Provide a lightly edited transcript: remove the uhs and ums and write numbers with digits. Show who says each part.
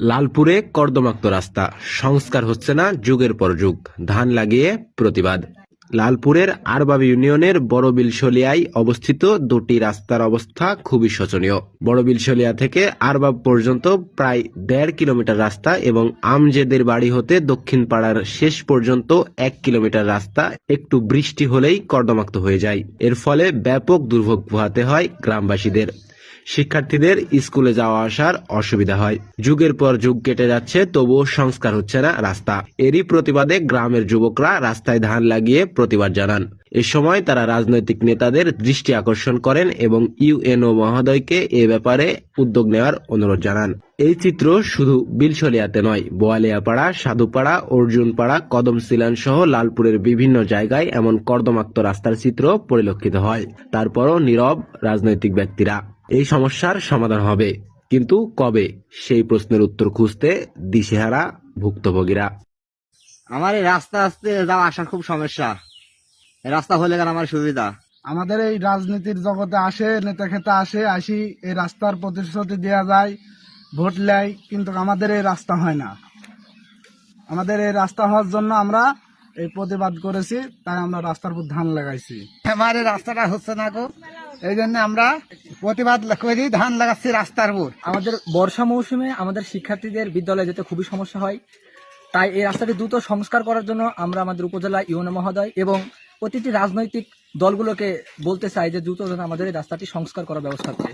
Speaker 1: লালপুরে কর্দমাক্ত রাস্তা, সংস্কার হচ্ছে না যুগের পর যুগ, ধান লাগিয়ে প্রতিবাদ। লালপুরের আরবাব ইউনিয়নের বড়বিলশলিয়ায় অবস্থিত দুটি রাস্তার অবস্থা খুবই শোচনীয়। বড়বিলশলিয়া থেকে আরবাব পর্যন্ত প্রায় 1.5 কিলোমিটার রাস্তা এবং আমজেদের বাড়ি হতে দক্ষিণ পাড়ার শেষ পর্যন্ত 1 কিলোমিটার রাস্তা একটু বৃষ্টি হলেই কর্দমাক্ত হয়ে যায়। এর ফলে ব্যাপক দুর্ভোগ পোহাতে হয় গ্রামবাসীদের। শিক্ষার্থীদের স্কুলে যাওয়া আসার অসুবিধা হয়। যুগের পর যুগ কেটে যাচ্ছে, তবুও সংস্কার হচ্ছে না রাস্তা। এরই প্রতিবাদে গ্রামের যুবকরা রাস্তায় ধান লাগিয়ে প্রতিবাদ জানান। এ সময় তারা রাজনৈতিক নেতাদের দৃষ্টি আকর্ষণ করেন এবং ইউএনও মহোদয়কে এ ব্যাপারে উদ্যোগ নেওয়ার অনুরোধ জানান। এই চিত্র শুধু বিলশলিয়াতে নয়, বোয়ালিয়াপাড়া, সাধুপাড়া, অর্জুনপাড়া, কদমসিলান সহ লালপুরের বিভিন্ন জায়গায় এমন কর্দমাক্ত রাস্তার চিত্র পরিলক্ষিত হয়। তারপরও নীরব রাজনৈতিক ব্যক্তিরা। এই সমস্যার সমাধান হবে, কিন্তু কবে, সেই প্রশ্নের উত্তর খুঁজতে দিশেহারা ভুক্তভোগীরা।
Speaker 2: আমার এই রাস্তা আসতে যাওয়া আসার খুব সমস্যা। এই রাস্তা হলে কেন আমার সুবিধা।
Speaker 3: আমাদের এই রাজনীতির জগতে আসে, নেতা খেতা আসি, এই রাস্তার প্রতিশ্রুতি দেওয়া যায়, ভোট নেয়, কিন্তু আমাদের এই রাস্তা হয় না। আমাদের এই রাস্তা হওয়ার জন্য আমরা এই প্রতিবাদ করেছি, তাই আমরা রাস্তার উপর ধান লাগাইছি।
Speaker 2: আমার এই রাস্তাটা হচ্ছে না গো, এই জন্য আমরা প্রতিবাদ করি, ধান লাগাচ্ছি রাস্তার উপর।
Speaker 4: আমাদের বর্ষা মৌসুমে আমাদের শিক্ষার্থীদের বিদ্যালয়ে যেতে খুবই সমস্যা হয়, তাই এই রাস্তাটি দ্রুত সংস্কার করার জন্য আমরা আমাদের উপজেলা ইউএনও মহোদয় এবং প্রতিটি রাজনৈতিক দলগুলোকে বলতে চাই যে দ্রুত যেন আমাদের এই রাস্তাটি সংস্কার করার ব্যবস্থা করে।